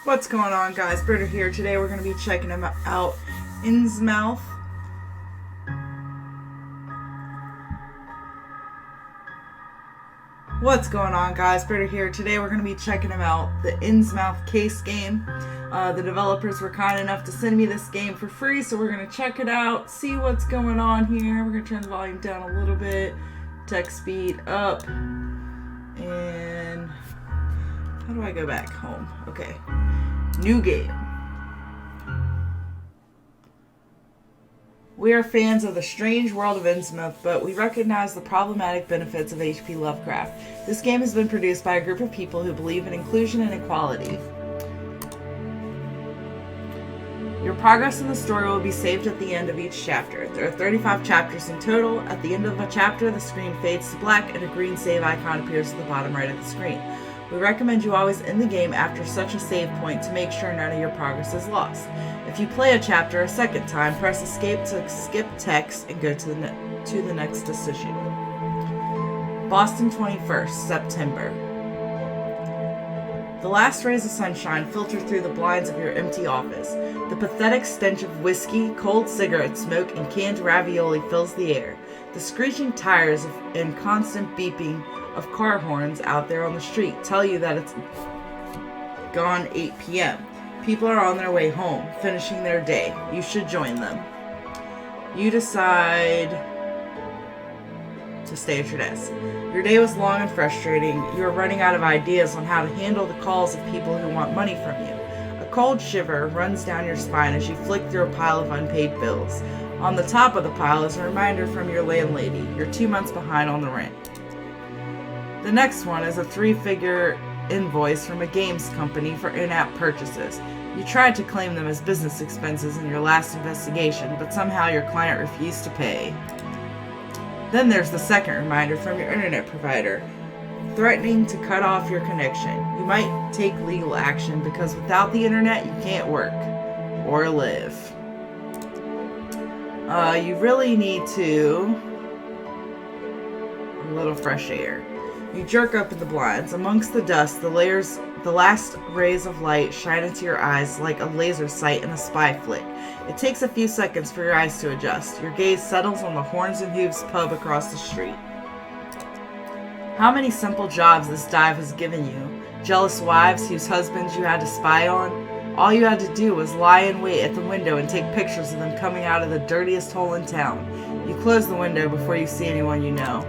What's going on, guys? Britta here. Today we're going to be checking them out. Innsmouth. What's going on, guys? Britta here. Today we're going to be checking them out. The Innsmouth Case game. The developers were kind enough to send me this game for free, so we're going to check it out, see what's going on here. We're going to turn the volume down a little bit, text speed up, and how do I go back home? Okay. New game. We are fans of the strange world of Innsmouth, but we recognize the problematic benefits of H.P. Lovecraft. This game has been produced by a group of people who believe in inclusion and equality. Your progress in the story will be saved at the end of each chapter. There are 35 chapters in total. At the end of a chapter, the screen fades to black and a green save icon appears at the bottom right of the screen. We recommend you always end the game after such a save point to make sure none of your progress is lost. If you play a chapter a second time, press escape to skip text and go to the next decision. Boston 21st, September. The last rays of sunshine filter through the blinds of your empty office. The pathetic stench of whiskey, cold cigarette smoke, and canned ravioli fills the air. The screeching tires and constant beeping of car horns out there on the street tell you that it's gone 8 p.m. People are on their way home, finishing their day. You should join them. You decide to stay at your desk. Your day was long and frustrating. You are running out of ideas on how to handle the calls of people who want money from you. A cold shiver runs down your spine as you flick through a pile of unpaid bills. On the top of the pile is a reminder from your landlady. You're 2 months behind on the rent. The next one is a 3-figure invoice from a games company for in-app purchases. You tried to claim them as business expenses in your last investigation, but somehow your client refused to pay. Then there's the second reminder from your internet provider, threatening to cut off your connection. You might take legal action because without the internet you can't work or live. You really need to a little fresh air. You jerk open the blinds. Amongst the dust, the last rays of light shine into your eyes like a laser sight in a spy flick. It takes a few seconds for your eyes to adjust. Your gaze settles on the Horns and Hooves pub across the street. How many simple jobs this dive has given you. Jealous wives whose husbands you had to spy on. All you had to do was lie in wait at the window and take pictures of them coming out of the dirtiest hole in town. You close the window before you see anyone you know.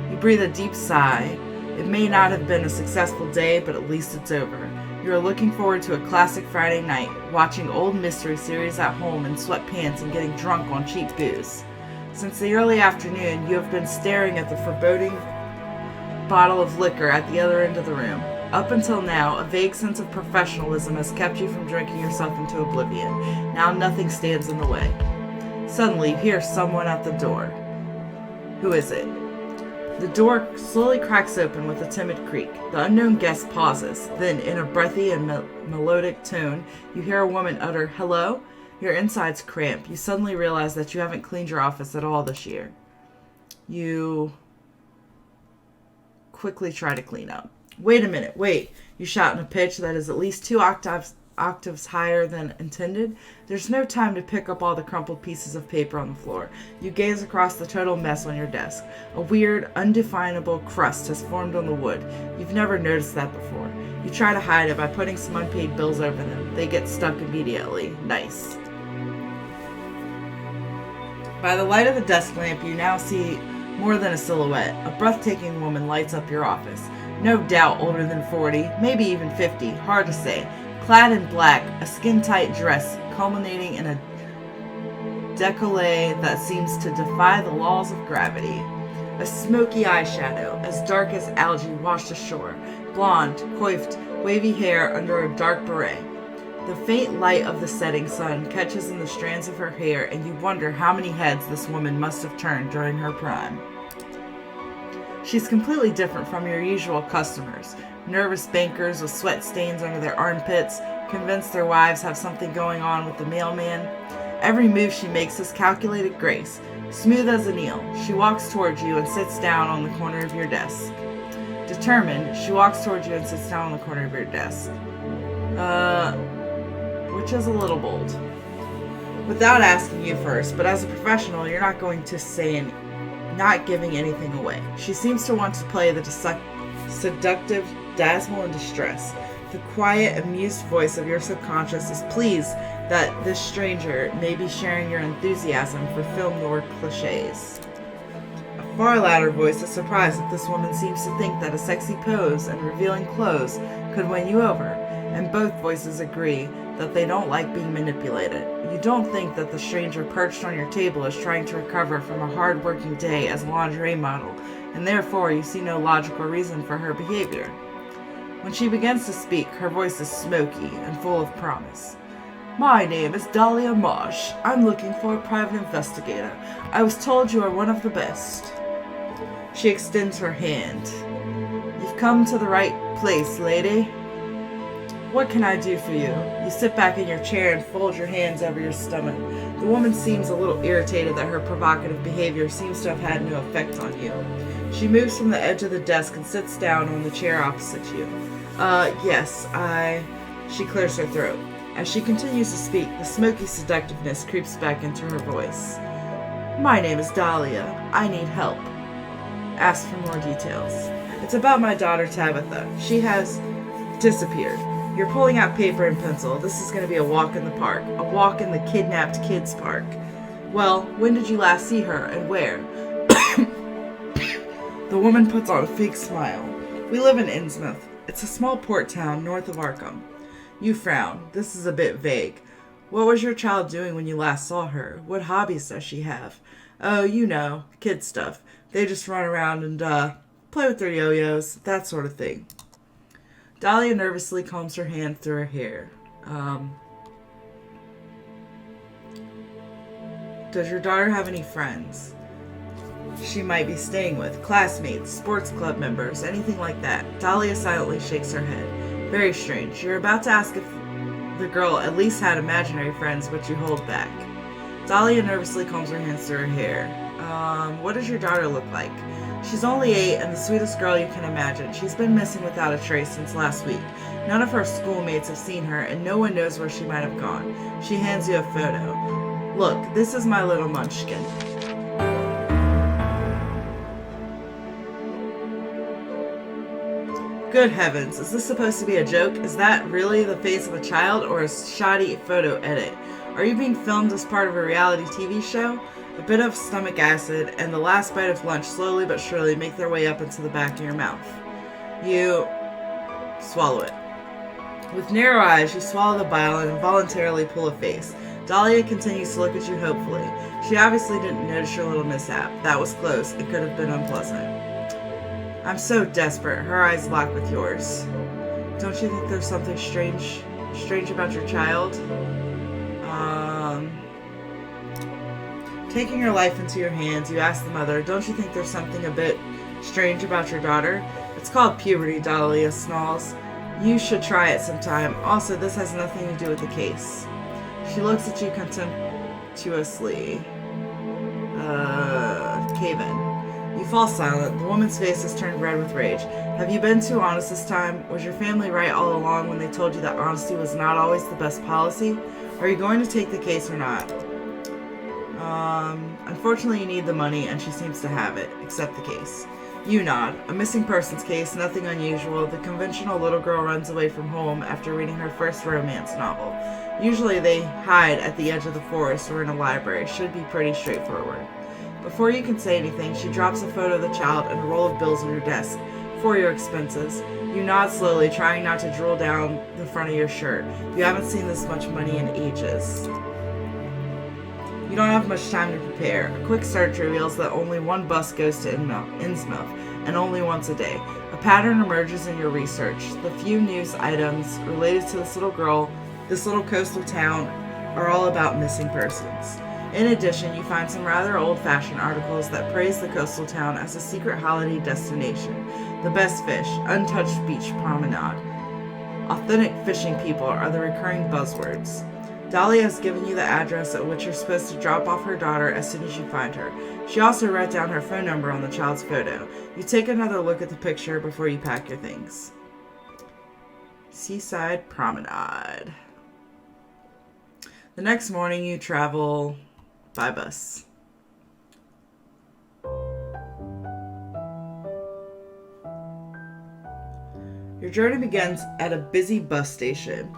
You breathe a deep sigh. It may not have been a successful day, but at least it's over. You are looking forward to a classic Friday night, watching old mystery series at home in sweatpants and getting drunk on cheap booze. Since the early afternoon, you have been staring at the foreboding bottle of liquor at the other end of the room. Up until now, a vague sense of professionalism has kept you from drinking yourself into oblivion. Now nothing stands in the way. Suddenly, you hear someone at the door. Who is it? The door slowly cracks open with a timid creak. The unknown guest pauses. Then, in a breathy and melodic tone, you hear a woman utter, "Hello?" Your insides cramp. You suddenly realize that you haven't cleaned your office at all this year. You quickly try to clean up. "Wait a minute, wait," you shout in a pitch that is at least 2 octaves higher than intended. There's no time to pick up all the crumpled pieces of paper on the floor. You gaze across the total mess on your desk. A weird, undefinable crust has formed on the wood. You've never noticed that before. You try to hide it by putting some unpaid bills over them. They get stuck immediately. Nice. By the light of the desk lamp, you now see more than a silhouette. A breathtaking woman lights up your office. No doubt older than 40, maybe even 50, hard to say. Clad in black, a skin-tight dress culminating in a décolleté that seems to defy the laws of gravity. A smoky eyeshadow, as dark as algae washed ashore. Blonde, coiffed, wavy hair under a dark beret. The faint light of the setting sun catches in the strands of her hair, and you wonder how many heads this woman must have turned during her prime. She's completely different from your usual customers. Nervous bankers with sweat stains under their armpits, convinced their wives have something going on with the mailman. Every move she makes is calculated grace. Smooth as an eel, she walks towards you and sits down on the corner of your desk. Determined, she walks towards you and sits down on the corner of your desk. Which is a little bold. Without asking you first, but as a professional, you're not going to say not giving anything away. She seems to want to play the seductive dazzle and distress. The quiet, amused voice of your subconscious is pleased that this stranger may be sharing your enthusiasm for film noir cliches. A far louder voice is surprised that this woman seems to think that a sexy pose and revealing clothes could win you over, and both voices agree that they don't like being manipulated. You don't think that the stranger perched on your table is trying to recover from a hard-working day as a lingerie model, and therefore you see no logical reason for her behavior. When she begins to speak, her voice is smoky and full of promise. My name is Dahlia Marsh. I'm looking for a private investigator. I was told you are one of the best. She extends her hand. You've come to the right place, lady. What can I do for you? You sit back in your chair and fold your hands over your stomach. The woman seems a little irritated that her provocative behavior seems to have had no effect on you. She moves from the edge of the desk and sits down on the chair opposite you. Yes, She clears her throat. As she continues to speak, the smoky seductiveness creeps back into her voice. My name is Dahlia. I need help. Ask for more details. It's about my daughter Tabitha. She has disappeared. You're pulling out paper and pencil. This is going to be a walk in the park. A walk in the kidnapped kids' park. Well, when did you last see her and where? The woman puts on a fake smile. We live in Innsmouth. It's a small port town north of Arkham. You frown. This is a bit vague. What was your child doing when you last saw her? What hobbies does she have? Oh, you know, kid stuff. They just run around and, play with their yo-yos, that sort of thing. Dahlia nervously combs her hand through her hair. Does your daughter have any friends she might be staying with? Classmates, sports club members, anything like that? Dahlia silently shakes her head. Very strange. You're about to ask if the girl at least had imaginary friends, but you hold back. Dahlia nervously combs her hands through her hair. What does your daughter look like? She's only 8 and the sweetest girl you can imagine. She's been missing without a trace since last week. None of her schoolmates have seen her, and no one knows where she might have gone. She hands you a photo. Look, this is my little munchkin. Good heavens, is this supposed to be a joke? Is that really the face of a child or a shoddy photo edit? Are you being filmed as part of a reality TV show? A bit of stomach acid and the last bite of lunch slowly but surely make their way up into the back of your mouth. You swallow it. With narrow eyes, you swallow the bile and involuntarily pull a face. Dahlia continues to look at you hopefully. She obviously didn't notice your little mishap. That was close. It could have been unpleasant. I'm so desperate. Her eyes lock with yours. Don't you think there's something strange about your child? Taking your life into your hands, you ask the mother, don't you think there's something a bit strange about your daughter? It's called puberty, Dahlia snarls. You should try it sometime. Also, this has nothing to do with the case. She looks at you contemptuously. Cave in. You fall silent. The woman's face has turned red with rage. Have you been too honest this time? Was your family right all along when they told you that honesty was not always the best policy? Are you going to take the case or not? Unfortunately you need the money and she seems to have it. Accept the case. You nod. A missing persons case, nothing unusual. The conventional little girl runs away from home after reading her first romance novel. Usually they hide at the edge of the forest or in a library. Should be pretty straightforward. Before you can say anything, she drops a photo of the child and a roll of bills on your desk. For your expenses. You nod slowly, trying not to drool down the front of your shirt. You haven't seen this much money in ages. You don't have much time to prepare. A quick search reveals that only one bus goes to Innsmouth, and only once a day. A pattern emerges in your research. The few news items related to this little girl, this little coastal town, are all about missing persons. In addition, you find some rather old-fashioned articles that praise the coastal town as a secret holiday destination. The best fish, untouched beach promenade. Authentic fishing people are the recurring buzzwords. Dahlia has given you the address at which you're supposed to drop off her daughter as soon as you find her. She also wrote down her phone number on the child's photo. You take another look at the picture before you pack your things. Seaside Promenade. The next morning you travel by bus. Your journey begins at a busy bus station.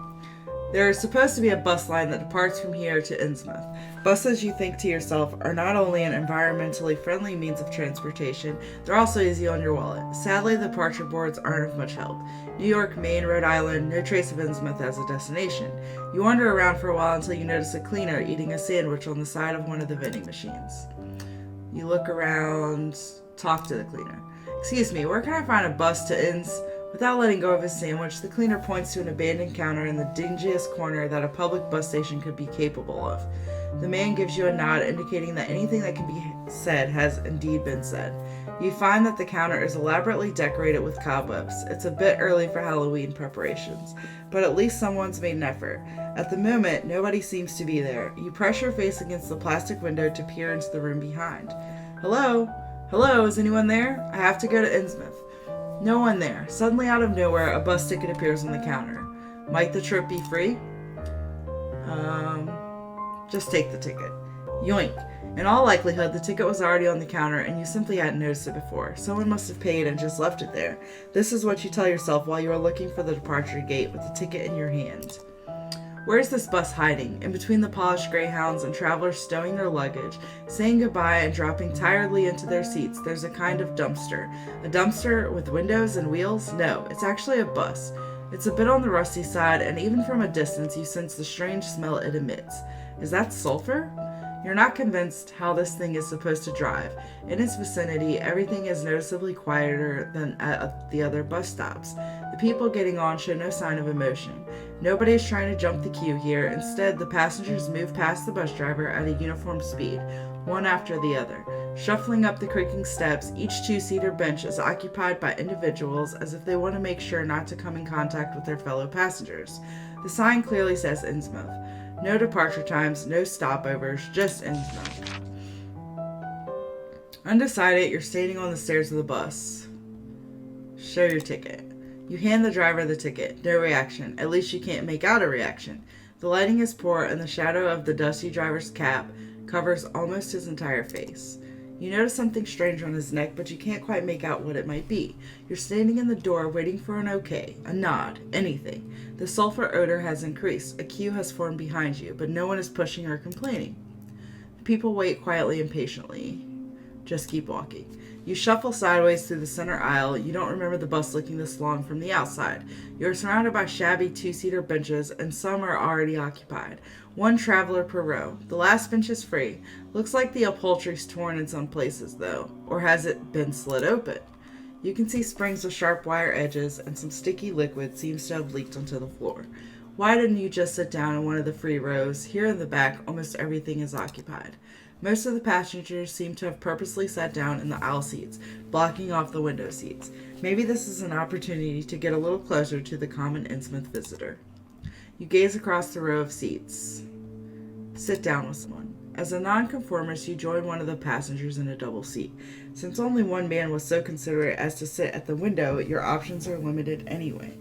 There is supposed to be a bus line that departs from here to Innsmouth. Buses, you think to yourself, are not only an environmentally friendly means of transportation, they're also easy on your wallet. Sadly, the departure boards aren't of much help. New York, Maine, Rhode Island, no trace of Innsmouth as a destination. You wander around for a while until you notice a cleaner eating a sandwich on the side of one of the vending machines. You look around, talk to the cleaner. Excuse me, where can I find a bus to Inns? Without letting go of his sandwich, the cleaner points to an abandoned counter in the dingiest corner that a public bus station could be capable of. The man gives you a nod, indicating that anything that can be said has indeed been said. You find that the counter is elaborately decorated with cobwebs. It's a bit early for Halloween preparations, but at least someone's made an effort. At the moment, nobody seems to be there. You press your face against the plastic window to peer into the room behind. Hello? Hello, is anyone there? I have to go to Innsmouth. No one there. Suddenly out of nowhere, a bus ticket appears on the counter. Might the trip be free? Just take the ticket. Yoink. In all likelihood, the ticket was already on the counter and you simply hadn't noticed it before. Someone must have paid and just left it there. This is what you tell yourself while you are looking for the departure gate with the ticket in your hand. Where's this bus hiding? In between the polished greyhounds and travelers stowing their luggage, saying goodbye and dropping tiredly into their seats, there's a kind of dumpster. A dumpster with windows and wheels? No, it's actually a bus. It's a bit on the rusty side, and even from a distance you sense the strange smell it emits. Is that sulfur? You're not convinced how this thing is supposed to drive. In its vicinity, everything is noticeably quieter than at the other bus stops. The people getting on show no sign of emotion. Nobody is trying to jump the queue here. Instead, the passengers move past the bus driver at a uniform speed, one after the other. Shuffling up the creaking steps, each two-seater bench is occupied by individuals as if they want to make sure not to come in contact with their fellow passengers. The sign clearly says Innsmouth. No departure times, no stopovers, just Innsmouth. Undecided, you're standing on the stairs of the bus. Show your ticket. You hand the driver the ticket. No reaction. At least you can't make out a reaction. The lighting is poor and the shadow of the dusty driver's cap covers almost his entire face. You notice something strange on his neck, but you can't quite make out what it might be. You're standing in the door waiting for an okay, a nod, anything. The sulfur odor has increased. A queue has formed behind you, but no one is pushing or complaining. The people wait quietly and patiently. Just keep walking. You shuffle sideways through the center aisle. You don't remember the bus looking this long from the outside. You are surrounded by shabby two-seater benches, and some are already occupied. One traveler per row. The last bench is free. Looks like the upholstery's torn in some places, though. Or has it been slit open? You can see springs with sharp wire edges, and some sticky liquid seems to have leaked onto the floor. Why didn't you just sit down in one of the free rows? Here in the back, almost everything is occupied. Most of the passengers seem to have purposely sat down in the aisle seats, blocking off the window seats. Maybe this is an opportunity to get a little closer to the common Innsmouth visitor. You gaze across the row of seats. Sit down with someone. As a nonconformist, you join one of the passengers in a double seat. Since only one man was so considerate as to sit at the window, your options are limited anyway.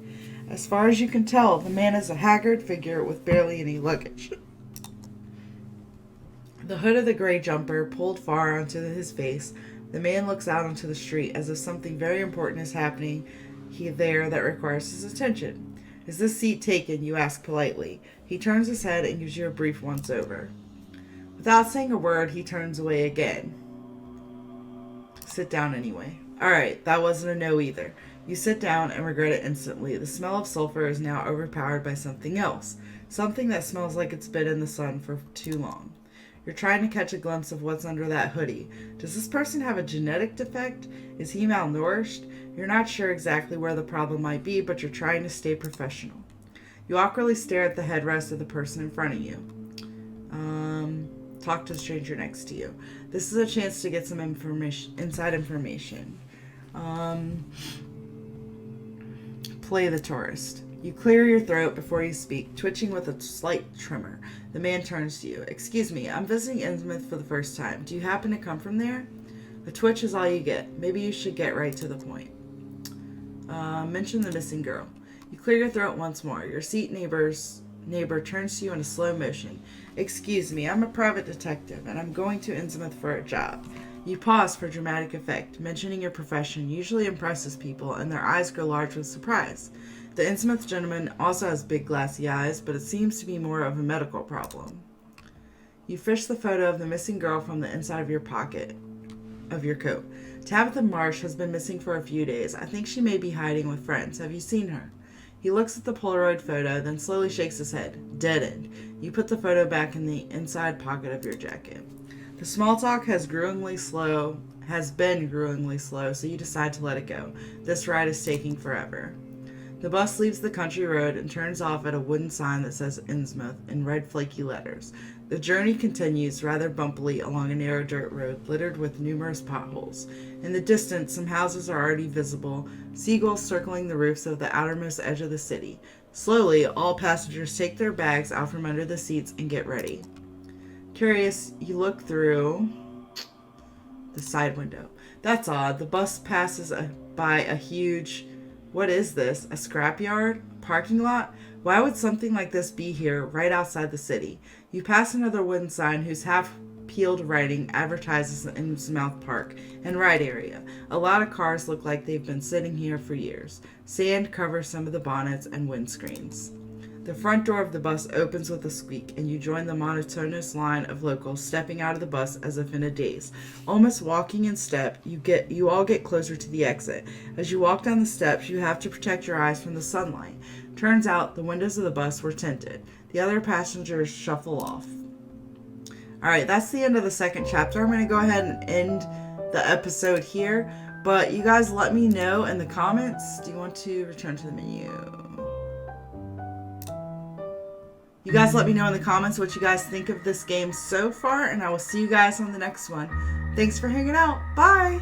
As far as you can tell, the man is a haggard figure with barely any luggage. The hood of the gray jumper pulled far onto his face, the man looks out onto the street as if something very important is happening there that requires his attention. Is this seat taken? You ask politely. He turns his head and gives you a brief once-over. Without saying a word, he turns away again. Sit down anyway. Alright, that wasn't a no either. You sit down and regret it instantly. The smell of sulfur is now overpowered by something else. Something that smells like it's been in the sun for too long. You're trying to catch a glimpse of what's under that hoodie. Does this person have a genetic defect? Is he malnourished? You're not sure exactly where the problem might be, but you're trying to stay professional. You awkwardly stare at the headrest of the person in front of you. Talk to the stranger next to you. This is a chance to get some inside information. Play the tourist. You clear your throat before you speak, twitching with a slight tremor. The man turns to you. Excuse me, I'm visiting Innsmouth for the first time. Do you happen to come from there? A twitch is all you get. Maybe you should get right to the point. Mention the missing girl. You clear your throat once more. Your seat neighbor turns to you in a slow motion. Excuse me, I'm a private detective, and I'm going to Innsmouth for a job. You pause for dramatic effect. Mentioning your profession usually impresses people, and their eyes grow large with surprise. The Innsmouth gentleman also has big glassy eyes, but it seems to be more of a medical problem. You fish the photo of the missing girl from the inside of your pocket of your coat. Tabitha Marsh has been missing for a few days. I think she may be hiding with friends. Have you seen her? He looks at the Polaroid photo, then slowly shakes his head. Dead end. You put the photo back in the inside pocket of your jacket. The small talk has been gruelingly slow, so you decide to let it go. This ride is taking forever. The bus leaves the country road and turns off at a wooden sign that says Innsmouth in red flaky letters. The journey continues rather bumpily along a narrow dirt road littered with numerous potholes. In the distance, some houses are already visible, seagulls circling the roofs of the outermost edge of the city. Slowly, all passengers take their bags out from under the seats and get ready. Curious, you look through the side window. That's odd. The bus passes by a huge... What is this? A scrapyard? Parking lot? Why would something like this be here, right outside the city? You pass another wooden sign whose half-peeled writing advertises the Innsmouth Park and ride area. A lot of cars look like they've been sitting here for years. Sand covers some of the bonnets and windscreens. The front door of the bus opens with a squeak, and you join the monotonous line of locals stepping out of the bus as if in a daze. Almost walking in step, you all get closer to the exit. As you walk down the steps, you have to protect your eyes from the sunlight. Turns out the windows of the bus were tinted. The other passengers shuffle off. Alright, that's the end of the second chapter. I'm going to go ahead and end the episode here. But you guys let me know in the comments. Do you want to return to the menu? You guys let me know in the comments what you guys think of this game so far, and I will see you guys on the next one. Thanks for hanging out. Bye!